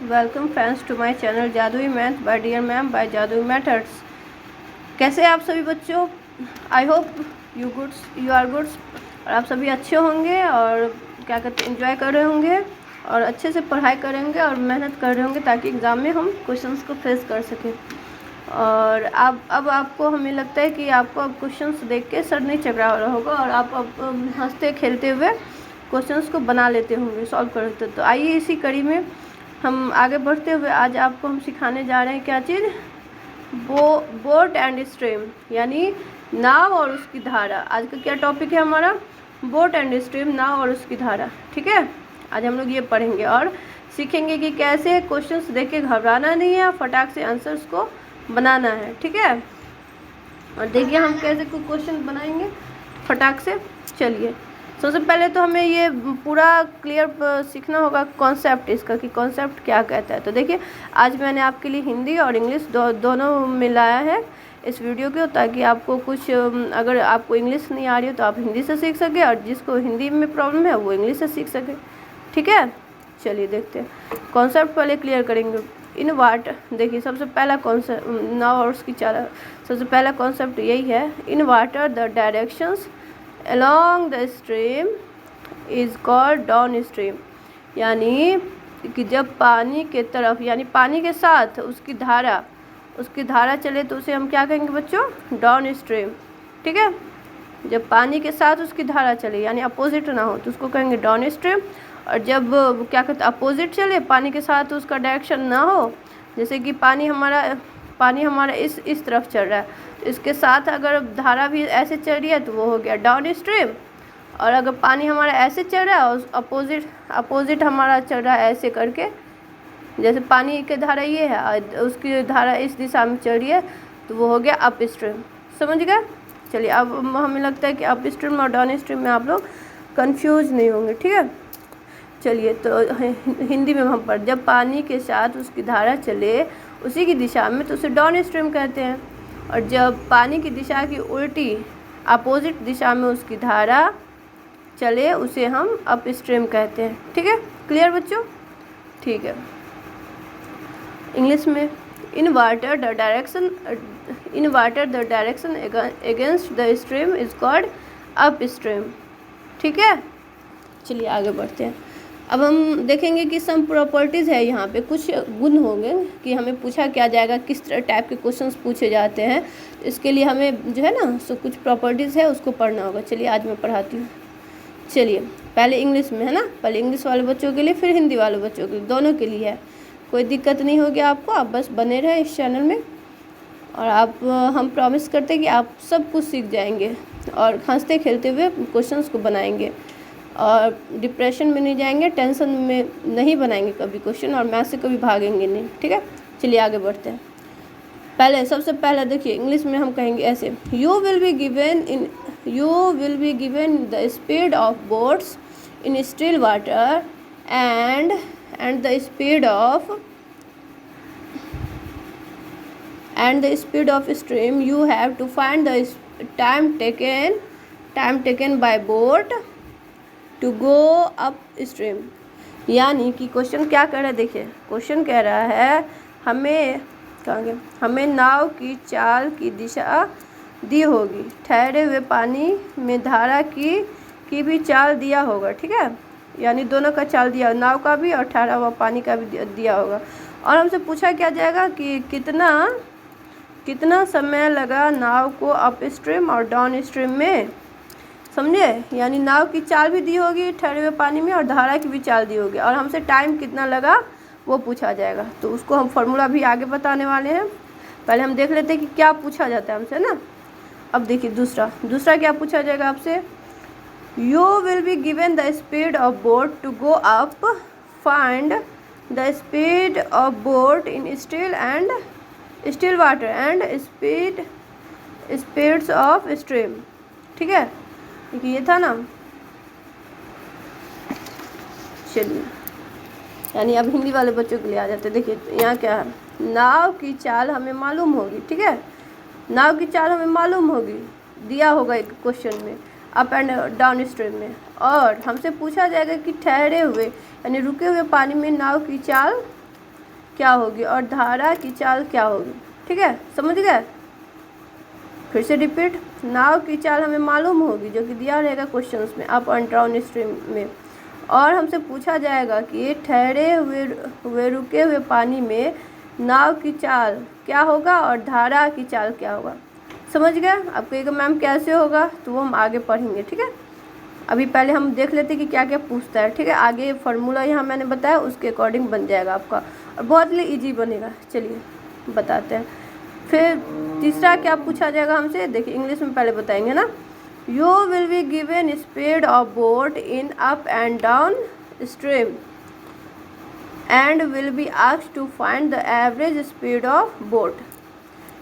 Welcome friends to my channel Jadui math by dear ma'am by जादुई methods. कैसे आप सभी बच्चों? I hope you are goods और आप सभी अच्छे होंगे और क्या कहते हैं एंजॉय कर रहे होंगे और अच्छे से पढ़ाई कर रहे होंगे और मेहनत कर रहे होंगे ताकि एग्ज़ाम में हम क्वेश्चंस को फेस कर सकें। और अब आपको हमें लगता है कि आपको अब क्वेश्चंस देख के सर नहीं चकरा रहा होगा और आप अब हंसते खेलते हुए क्वेश्चंस को बना लेते होंगे, सॉल्व कर लेते। तो आइए इसी कड़ी में हम आगे बढ़ते हुए आज आपको हम सिखाने जा रहे हैं क्या चीज़, बोट एंड स्ट्रीम यानी नाव और उसकी धारा। आज का क्या टॉपिक है हमारा? बोट एंड स्ट्रीम, नाव और उसकी धारा। ठीक है, आज हम लोग ये पढ़ेंगे और सीखेंगे कि कैसे क्वेश्चंस देख के घबराना नहीं है, फटाक से आंसर्स को बनाना है। ठीक है, और देखिए हम कैसे क्वेश्चन बनाएंगे फटाक से। चलिए, सबसे पहले तो हमें ये पूरा क्लियर सीखना होगा कॉन्सेप्ट इसका कि कॉन्सेप्ट क्या कहता है। तो देखिए, आज मैंने आपके लिए हिंदी और इंग्लिश दोनों मिलाया है इस वीडियो को, ताकि आपको कुछ अगर आपको इंग्लिश नहीं आ रही हो तो आप हिंदी से सीख सके और जिसको हिंदी में प्रॉब्लम है वो इंग्लिश से सीख सके। ठीक है, चलिए देखते हैं। कॉन्सेप्ट पहले क्लियर करेंगे। इन वाटर, देखिए सबसे पहला कॉन्सेप्ट नाव और उसकी चाल, सबसे पहला कॉन्सेप्ट यही है। In water the directions along the stream is called down stream, यानी कि जब पानी के तरफ यानी पानी के साथ उसकी धारा चले तो उसे हम क्या कहेंगे बच्चों? Down stream. ठीक है, जब पानी के साथ उसकी धारा चले यानी अपोजिट ना हो तो उसको कहेंगे डाउन स्ट्रीम। और जब क्या कहते हैं अपोजिट चले, पानी के साथ उसका डायरेक्शन ना हो, जैसे कि पानी हमारा इस तरफ चल रहा है, इसके साथ अगर धारा भी ऐसे चल रही है तो वो हो गया डाउन स्ट्रीम। और अगर पानी हमारा ऐसे चल रहा है और अपोजिट हमारा चल रहा है ऐसे करके, जैसे पानी की धारा ये है और उसकी धारा इस दिशा में चल रही है तो वो हो गया अप स्ट्रीम। समझ गए? चलिए, अब हमें लगता है कि अप स्ट्रीम और डाउन स्ट्रीम में आप लोग कंफ्यूज नहीं होंगे। ठीक है, चलिए तो हिंदी में हम पढ़, जब पानी के साथ उसकी धारा चले उसी की दिशा में तो उसे डाउन स्ट्रीम कहते हैं, और जब पानी की दिशा की उल्टी अपोजिट दिशा में उसकी धारा चले उसे हम अप स्ट्रीम कहते हैं। ठीक है, क्लियर बच्चों? ठीक है, इंग्लिश में in water the direction against the stream is called up stream. ठीक है, चलिए आगे बढ़ते हैं। अब हम देखेंगे कि सम प्रॉपर्टीज़ है, यहाँ पे कुछ गुण होंगे कि हमें पूछा क्या जाएगा, किस तरह टाइप के क्वेश्चंस पूछे जाते हैं। तो इसके लिए हमें जो है ना सो कुछ प्रॉपर्टीज़ है उसको पढ़ना होगा। चलिए आज मैं पढ़ाती हूँ। चलिए, पहले इंग्लिश में है ना, पहले इंग्लिश वाले बच्चों के लिए फिर हिंदी वाले बच्चों के लिए, दोनों के लिए है। कोई दिक्कत नहीं होगी आपको, आप बस बने रहे इस चैनल में और हम प्रॉमिस करते हैं कि आप सब कुछ सीख जाएंगे और हंसते खेलते हुए क्वेश्चंस को बनाएंगे और डिप्रेशन में नहीं जाएंगे, टेंशन में नहीं बनाएंगे कभी क्वेश्चन और मैथ से कभी भागेंगे नहीं। ठीक है, चलिए आगे बढ़ते हैं। सबसे पहले देखिए, इंग्लिश में हम कहेंगे ऐसे, you will be given the speed of boats in still water and the speed of stream. You have to find the time taken by boat to go upstream. यानी कि क्वेश्चन क्या कह रहा है, देखिए क्वेश्चन कह रहा है हमें नाव की चाल की दिशा दी होगी, ठहरे हुए पानी में धारा की भी चाल दिया होगा। ठीक है, यानी दोनों का चाल दिया, नाव का भी और ठहरा हुआ पानी का भी दिया होगा। और हमसे पूछा क्या जाएगा कि कितना समय लगा नाव को अप स्ट्रीम और डाउन स्ट्रीम में। समझे? यानी नाव की चाल भी दी होगी ठहरे हुए पानी में और धारा की भी चाल दी होगी, और हमसे टाइम कितना लगा वो पूछा जाएगा। तो उसको हम फॉर्मूला भी आगे बताने वाले हैं। पहले हम देख लेते हैं कि क्या पूछा जाता है हमसे ना। अब देखिए दूसरा क्या पूछा जाएगा आपसे, you will be given the speed of boat to go up, find the speed of boat in still water and speeds of stream. ठीक है, ये था ना। चलिए, यानी अब हिंदी वाले बच्चों के लिए आ जाते हैं। देखिए यहाँ क्या है, नाव की चाल हमें मालूम होगी। ठीक है, नाव की चाल हमें मालूम होगी, दिया होगा एक क्वेश्चन में अप एंड डाउन स्ट्रीम में, और हमसे पूछा जाएगा कि ठहरे हुए यानी रुके हुए पानी में नाव की चाल क्या होगी और धारा की चाल क्या होगी। ठीक है, समझ गए। फिर से रिपीट, नाव की चाल हमें मालूम होगी जो कि दिया रहेगा क्वेश्चंस में, अप एंड डाउन स्ट्रीम में, और हमसे पूछा जाएगा कि ठहरे हुए रुके हुए पानी में नाव की चाल क्या होगा और धारा की चाल क्या होगा। समझ गए। आप कहिएगा मैम कैसे होगा, तो वो हम आगे पढ़ेंगे। ठीक है, अभी पहले हम देख लेते हैं कि क्या क्या पूछता है। ठीक है, आगे फार्मूला यहाँ मैंने बताया उसके अकॉर्डिंग बन जाएगा आपका, और बहुत ही ईजी बनेगा। चलिए बताते हैं। फिर तीसरा क्या पूछा जाएगा हमसे, देखिए इंग्लिश में पहले बताएंगे ना। You will be given speed of boat in up and down stream and will be asked to find the average speed of boat.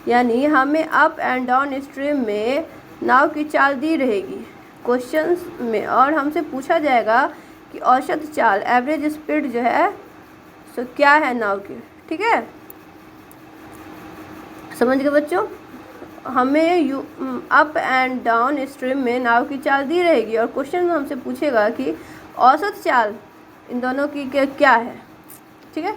यानी हमें अप एंड डाउन स्ट्रीम में नाव की चाल दी रहेगी क्वेश्चंस में, और हमसे पूछा जाएगा कि औसत चाल एवरेज स्पीड जो है सो क्या है नाव की। ठीक है, समझ गए बच्चों। हमें अप एंड डाउन स्ट्रीम में नाव की चाल दी रहेगी और क्वेश्चन में हमसे पूछेगा कि औसत चाल इन दोनों की क्या है। ठीक है,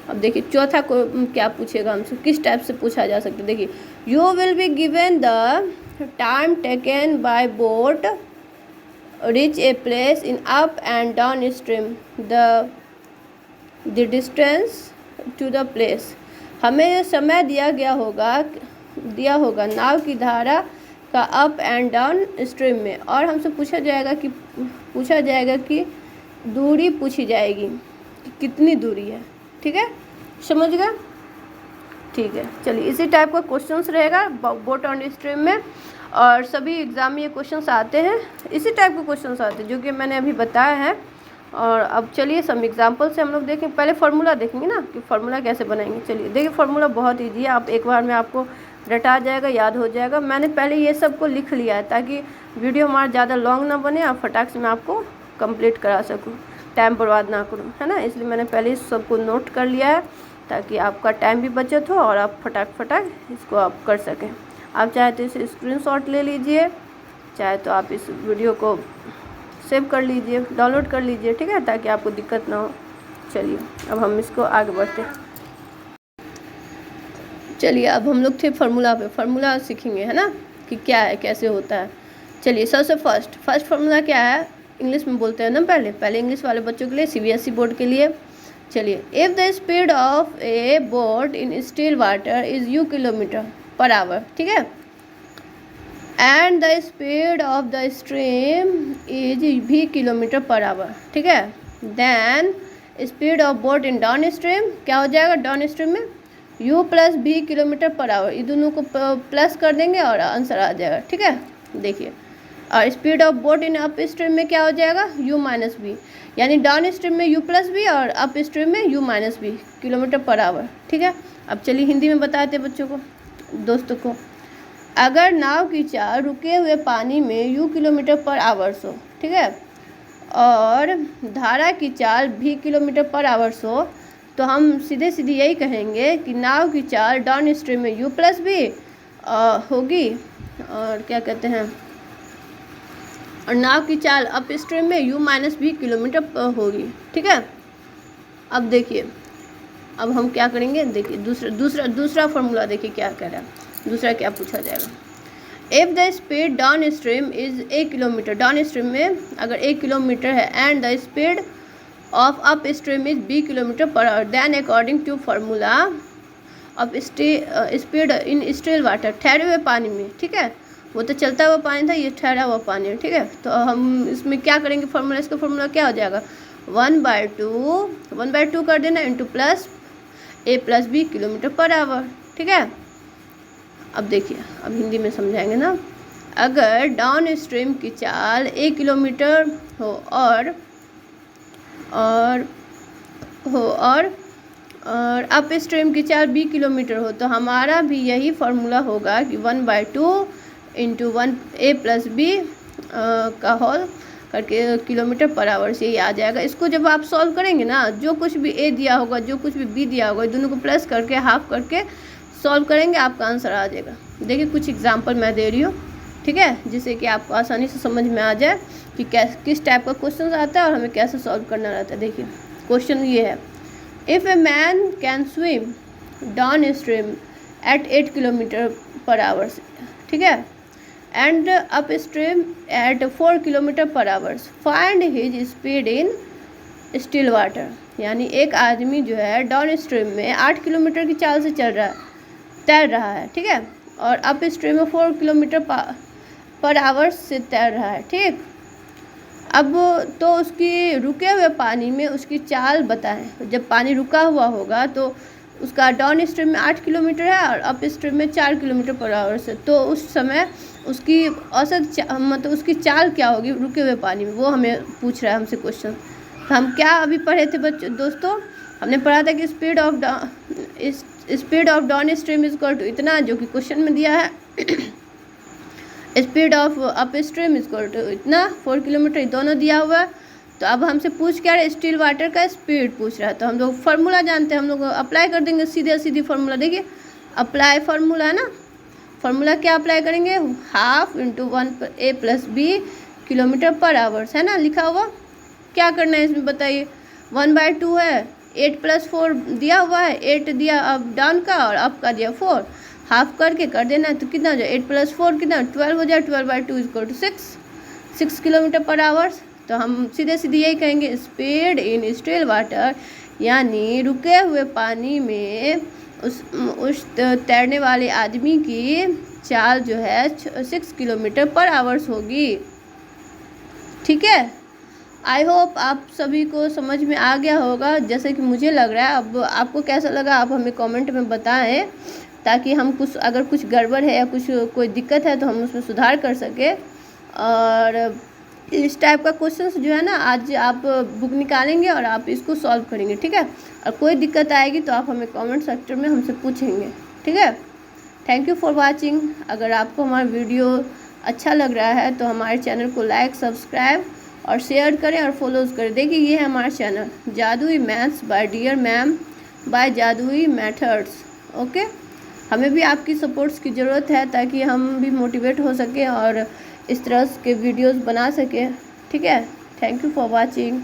अब देखिए चौथा को क्या पूछेगा हमसे, किस टाइप से पूछा जा सकता है। देखिए, you will be given the time taken by boat reach a place in up and down stream, the distance to the place. हमें समय दिया होगा नाव की धारा का अप एंड डाउन स्ट्रीम में, और हमसे पूछा जाएगा कि दूरी पूछी जाएगी कि कितनी दूरी है। ठीक है, समझ गए। ठीक है, चलिए इसी टाइप का क्वेश्चंस रहेगा बोट ऑन स्ट्रीम में, और सभी एग्जाम में ये क्वेश्चंस आते हैं, इसी टाइप के क्वेश्चंस आते हैं जो कि मैंने अभी बताया है। और अब चलिए सम एग्जाम्पल से हम लोग देखें। पहले फार्मूला देखेंगे ना कि फार्मूला कैसे बनाएंगे। चलिए देखिए, फार्मूला बहुत ईजी है, आप एक बार में आपको रटा जाएगा, याद हो जाएगा। मैंने पहले ये सब को लिख लिया है ताकि वीडियो हमारा ज़्यादा लॉन्ग ना बने और फटाक से मैं आपको कंप्लीट करा सकूँ, टाइम बर्बाद ना करूँ, है ना। इसलिए मैंने पहले इस सबको नोट कर लिया है ताकि आपका टाइम भी बचत हो और आप फटाक इसको आप कर सकें। आप चाहे तो इसे स्क्रीनशॉट ले लीजिए, चाहे तो आप इस वीडियो को सेव कर लीजिए, डाउनलोड कर लीजिए। ठीक है, ताकि आपको दिक्कत ना हो। चलिए अब हम इसको आगे बढ़ते हैं। चलिए अब हम लोग थे फार्मूला पे, फार्मूला सीखेंगे, है ना, कि क्या है कैसे होता है। चलिए सबसे फर्स्ट फार्मूला क्या है, इंग्लिश में बोलते हैं ना, पहले इंग्लिश वाले बच्चों के लिए, सीबीएसई बोर्ड के लिए। चलिए, if the speed of a boat in still water is u kilometre per hour, ठीक है, and the speed of the stream is b kilometre per hour, ठीक है, then speed of boat in downstream क्या हो जाएगा, downstream में u plus b kilometre per hour, ये दोनों को प्लस कर देंगे और आंसर आ जाएगा। ठीक है, देखिए, और speed of boat in upstream में क्या हो जाएगा, u माइनस बी, यानी डाउन स्ट्रीम में u प्लस बी और अप स्ट्रीम में u minus b kilometre per hour. ठीक है, अब चलिए हिंदी में बताते बच्चों को, दोस्तों को। अगर नाव की चाल रुके हुए पानी में u किलोमीटर पर आवर्स हो, ठीक है, और धारा की चाल भी किलोमीटर पर आवर्स हो, तो हम सीधे यही कहेंगे कि नाव की चाल डाउन स्ट्रीम में u प्लस बी होगी, और क्या कहते हैं, और नाव की चाल अप स्ट्रीम में u माइनस बी किलोमीटर होगी। ठीक है, अब देखिए, अब हम क्या करेंगे, देखिए दूसरा फार्मूला देखिए क्या कह रहा है, दूसरा क्या पूछा जाएगा। If the speed downstream is 1 kilometre, downstream में अगर 1 किलोमीटर है, and the speed of upstream is b kilometre per hour, then according to formula of speed in still water, ठहरे हुए पानी में, ठीक है, वो तो चलता हुआ पानी था, ये ठहरा हुआ पानी है। ठीक है, तो हम इसमें क्या करेंगे, फार्मूला, इसका फार्मूला क्या हो जाएगा, 1/2 कर देना into plus a plus b kilometre per hour. ठीक है, अब देखिए, अब हिंदी में समझाएंगे ना। अगर डाउन स्ट्रीम की चाल 1 किलोमीटर हो और अप स्ट्रीम की चाल b किलोमीटर हो, तो हमारा भी यही फार्मूला होगा कि 1/2 इंटू 1 a प्लस बी का होल करके किलोमीटर पर आवर से ही आ जाएगा। इसको जब आप सॉल्व करेंगे ना, जो कुछ भी a दिया होगा, जो कुछ भी b दिया होगा, दोनों को प्लस करके हाफ करके सॉल्व करेंगे, आपका आंसर आ जाएगा। देखिए कुछ एग्जांपल मैं दे रही हूँ, ठीक है, जिससे कि आपको आसानी से समझ में आ जाए कि किस टाइप का क्वेश्चन आता है और हमें कैसे सॉल्व करना रहता है। देखिए क्वेश्चन ये है, if a man can swim downstream at 8 kilometre per hours, ठीक है, and upstream at 4 kilometre per hours, find his speed in still water. यानी एक आदमी जो है डाउन स्ट्रीम में 8 किलोमीटर की चाल से चल रहा है, तैर रहा है, ठीक है, और अप स्ट्रीम में 4 किलोमीटर पर आवर्स से तैर रहा है, ठीक। अब तो उसकी रुके हुए पानी में उसकी चाल बताएं। जब पानी रुका हुआ होगा तो उसका डाउन स्ट्रीम में 8 किलोमीटर है और अप स्ट्रीम में 4 किलोमीटर पर आवर्स है, तो उस समय उसकी औसत मतलब उसकी चाल क्या होगी रुके हुए पानी में, वो हमें पूछ रहा है हमसे क्वेश्चन। तो हम क्या अभी पढ़े थे बच्चों दोस्तों, हमने पढ़ा था कि speed of downstream is equal to इतना, जो कि क्वेश्चन में दिया है। Speed of upstream is equal to इतना, 4 किलोमीटर, दोनों दिया हुआ है। तो अब हमसे पूछ क्या रहा है, स्टिल वाटर का स्पीड पूछ रहा है। तो हम लोग फार्मूला जानते हैं, हम लोग अप्लाई कर देंगे सीधे फार्मूला। देखिए अप्लाई फार्मूला है ना, फार्मूला क्या अप्लाई करेंगे, half into 1a plus b kilometre per hours, है ना लिखा हुआ। क्या करना है इसमें बताइए, 1/2 है, 8 + 4 दिया हुआ है, 8 दिया अप डाउन का और अप का दिया 4, हाफ करके कर देना है। तो कितना हो जाए, 8 + 4 कितना 12 हो जाए, 12/2 = 6 किलोमीटर पर आवर्स। तो हम सीधे यही कहेंगे, स्पीड इन स्टिल वाटर, यानी रुके हुए पानी में उस तैरने वाले आदमी की चाल जो है 6 किलोमीटर पर आवर्स होगी, ठीक है। आई होप आप सभी को समझ में आ गया होगा, जैसे कि मुझे लग रहा है। अब आपको कैसा लगा आप हमें कमेंट में बताएं, ताकि हम अगर कुछ गड़बड़ है या कोई दिक्कत है तो हम उसमें सुधार कर सके। और इस टाइप का क्वेश्चंस जो है ना, आज आप बुक निकालेंगे और आप इसको सॉल्व करेंगे, ठीक है। और कोई दिक्कत आएगी तो आप हमें कमेंट सेक्टर में हमसे पूछेंगे, ठीक है। Thank you for watching. अगर आपको हमारा वीडियो अच्छा लग रहा है तो हमारे चैनल को लाइक, सब्सक्राइब और शेयर करें और फॉलोज करें। देखिए ये है हमारा चैनल, जादुई maths by dear ma'am by जादुई मेथड्स। ओके, हमें भी आपकी सपोर्ट्स की ज़रूरत है, ताकि हम भी मोटिवेट हो सकें और इस तरह के वीडियोस बना सकें, ठीक है। Thank you for watching.